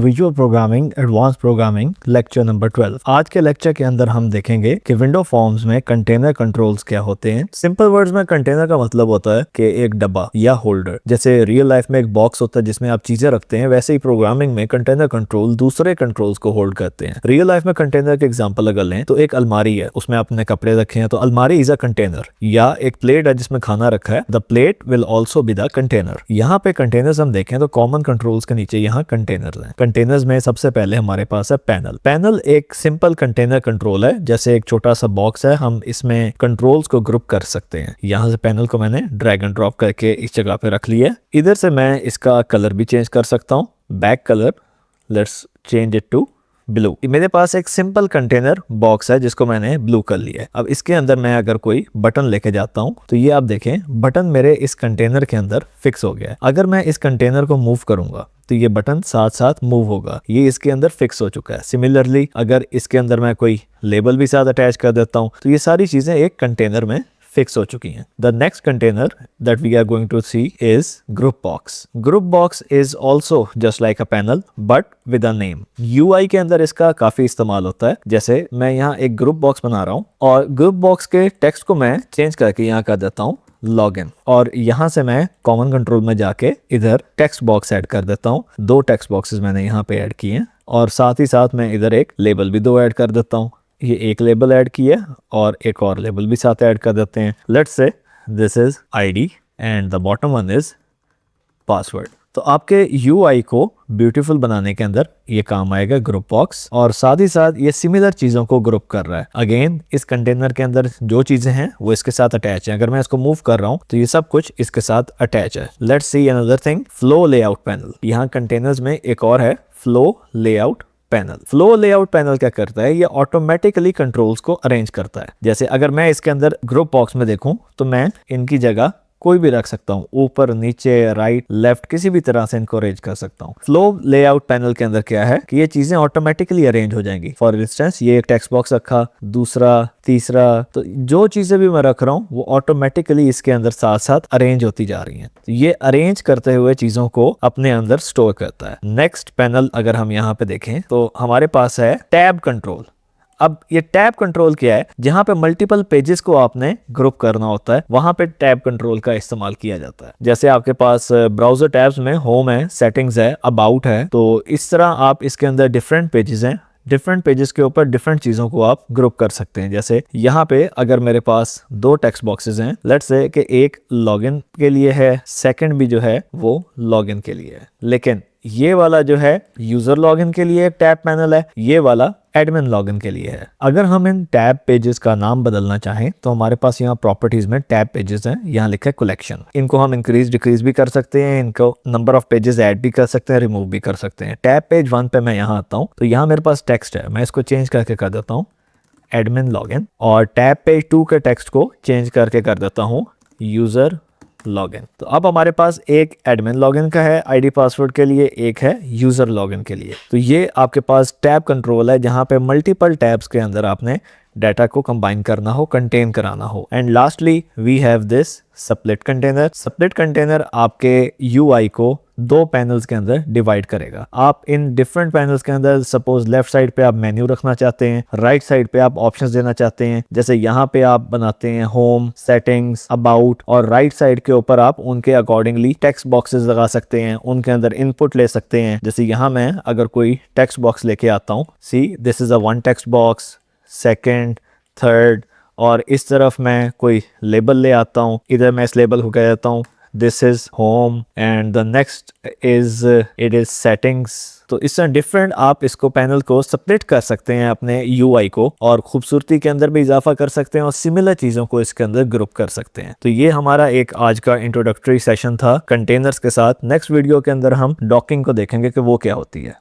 Visual programming advance programming lecture number 12। आज के lecture के अंदर हम देखेंगे कि विंडो फॉर्म्स में कंटेनर कंट्रोल्स क्या होते हैं। सिंपल वर्ड्स में कंटेनर का मतलब होता है कि एक डब्बा या होल्डर। जैसे रियल लाइफ में एक बॉक्स होता है जिसमें आप चीजें रखते हैं, वैसे ही प्रोग्रामिंग में कंटेनर कंट्रोल दूसरे कंट्रोल्स को होल्ड करते हैं। रियल लाइफ में कंटेनर के एग्जाम्पल अगर लें तो एक अलमारी है, उसमें आपने कपड़े रखे हैं तो अलमारी इज अ कंटेनर। या एक प्लेट है जिसमें खाना रखा है, the plate will also be the container. यहाँ पे कंटेनर्स हम देखें तो कॉमन कंट्रोल्स के नीचे यहाँ कंटेनर्स हैं। कंटेनर्स में सबसे पहले हमारे पास है पैनल। पैनल एक सिंपल कंटेनर कंट्रोल है, जैसे एक छोटा सा बॉक्स है, हम इसमें कंट्रोल्स को ग्रुप कर सकते हैं। यहाँ से पैनल को मैंने ड्रैग एंड ड्रॉप करके इस जगह पे रख लिया। इधर से मैं इसका कलर भी चेंज कर सकता हूँ। Back colour, let's change it to blue. मेरे पास एक सिंपल कंटेनर बॉक्स है जिसको मैंने ब्लू कर लिया है। अब इसके अंदर मैं अगर कोई बटन लेके जाता हूं तो ये आप देखें बटन मेरे इस कंटेनर के अंदर फिक्स हो गया है। अगर मैं इस कंटेनर को मूव करूंगा तो ये बटन साथ साथ मूव होगा, ये इसके अंदर फिक्स हो चुका है। सिमिलरली अगर इसके अंदर मैं कोई लेबल भी साथ अटैच कर देता हूं तो ये सारी चीजें एक कंटेनर में फिक्स हो चुकी हैं। The next container that we are going to see is group box. Group box is also just like a panel but with a name. UI के अंदर इसका काफी इस्तेमाल होता है। जैसे मैं यहाँ एक ग्रुप बॉक्स बना रहा हूँ और ग्रुप बॉक्स के टेक्स्ट को मैं चेंज करके यहाँ कर देता हूँ लॉगिन, और यहाँ से मैं कॉमन कंट्रोल में जाके इधर टेक्स्ट बॉक्स ऐड कर देता हूँ। 2 टेक्स्ट बॉक्सेस मैंने यहाँ पे ऐड किए हैं और साथ ही साथ मैं इधर एक लेबल भी 2 ऐड कर देता हूँ। ये एक लेबल ऐड किया और एक और लेबल भी साथ ऐड कर देते हैं। Let's say this is ID and the bottom one is password. तो आपके यूआई को ब्यूटीफुल बनाने के अंदर ये काम आएगा ग्रुप बॉक्स, और साथ ही साथ ये सिमिलर चीजों को ग्रुप कर रहा है। अगेन इस कंटेनर के अंदर जो चीजें हैं वो इसके साथ अटैच है। अगर मैं इसको मूव कर रहा हूँ तो ये सब कुछ इसके साथ अटैच है। Let's see another thing, flow layout panel. यहाँ कंटेनर्स में एक और है flow layout panel. Flow layout panel क्या करता है, ये ऑटोमेटिकली कंट्रोल्स को अरेंज करता है। जैसे अगर मैं इसके अंदर ग्रुप बॉक्स में देखूं तो मैं इनकी जगह कोई भी रख सकता हूँ, ऊपर नीचे राइट लेफ्ट किसी भी तरह से इनको अरेंज कर सकता हूँ। फ्लो लेआउट पैनल के अंदर क्या है कि ये चीजें ऑटोमेटिकली अरेंज हो जाएंगी। फॉर इंस्टेंस ये एक टेक्स्ट बॉक्स रखा, दूसरा, तीसरा, तो जो चीजें भी मैं रख रहा हूँ वो ऑटोमेटिकली इसके अंदर साथ साथ अरेंज होती जा रही हैं। तो ये अरेंज करते हुए चीजों को अपने अंदर स्टोर करता है। नेक्स्ट पैनल अगर हम यहाँ पे देखें तो हमारे पास है टैब कंट्रोल। अब ये टैब कंट्रोल क्या है, जहां पे मल्टीपल पेजेस को आपने ग्रुप करना होता है वहां पे टैब कंट्रोल का इस्तेमाल किया जाता है। जैसे आपके पास ब्राउजर टैब्स में होम है, सेटिंग्स है, अबाउट है, तो इस तरह आप इसके अंदर डिफरेंट पेजेस हैं, डिफरेंट पेजेस के ऊपर डिफरेंट चीजों को आप ग्रुप कर सकते हैं। जैसे यहाँ पे अगर मेरे पास 2 टेक्स्ट बॉक्सेस हैं, लेट्स से कि एक लॉगिन के लिए है, सेकंड भी जो है वो लॉगिन के लिए है, लेकिन ये वाला जो है यूजर लॉगिन के लिए एक टैब पैनल है, ये वाला एडमिन लॉगिन के लिए है। अगर हम इन टैब पेजेस का नाम बदलना चाहें तो हमारे पास यहाँ प्रॉपर्टीज में टैब पेजेस हैं, यहाँ लिखा है कलेक्शन। इनको हम इंक्रीज डिक्रीज भी कर सकते हैं, इनको नंबर ऑफ पेजेस ऐड भी कर सकते हैं, रिमूव भी कर सकते हैं। टैब पेज 1 पे मैं यहाँ आता हूँ तो यहाँ मेरे पास टेक्स्ट है, मैं इसको चेंज करके कर देता हूँ एडमिन लॉगिन, और टैब पेज 2 के टेक्स्ट को चेंज करके कर देता हूँ यूजर लॉगिन। तो अब हमारे पास एक एडमिन लॉगिन का है आईडी पासवर्ड के लिए, एक है यूजर लॉगिन के लिए। तो ये आपके पास टैब कंट्रोल है जहां पे मल्टीपल टैब्स के अंदर आपने डाटा को कंबाइन करना हो, कंटेन कराना हो। And lastly we have this split container. Split container आपके यूआई को 2 पैनल्स के अंदर डिवाइड करेगा। आप इन डिफरेंट पैनल्स के अंदर सपोज लेफ्ट साइड पे आप मेन्यू रखना चाहते हैं, राइट साइड पे आप ऑप्शंस देना चाहते हैं। जैसे यहाँ पे आप बनाते हैं होम, सेटिंग्स, अबाउट, और राइट साइड के ऊपर आप उनके अकॉर्डिंगली टेक्स्ट बॉक्सेस लगा सकते हैं, उनके अंदर इनपुट ले सकते हैं। जैसे यहाँ मैं अगर कोई टेक्स्ट बॉक्स लेके आता हूँ, see this is a 1 text box, second, third, और इस तरफ मैं कोई लेबल ले आता हूँ, इधर मैं इस लेबल को कह देता हूँ this is home and the next is it is settings. तो इस तरह डिफरेंट आप इसको पैनल को स्प्लिट कर सकते हैं अपने यूआई को, और खूबसूरती के अंदर भी इजाफा कर सकते हैं और सिमिलर चीजों को इसके अंदर ग्रुप कर सकते हैं। तो ये हमारा एक आज का इंट्रोडक्टरी सेशन था कंटेनर्स के साथ। नेक्स्ट वीडियो के अंदर हम डॉकिंग को देखेंगे कि वो क्या होती है।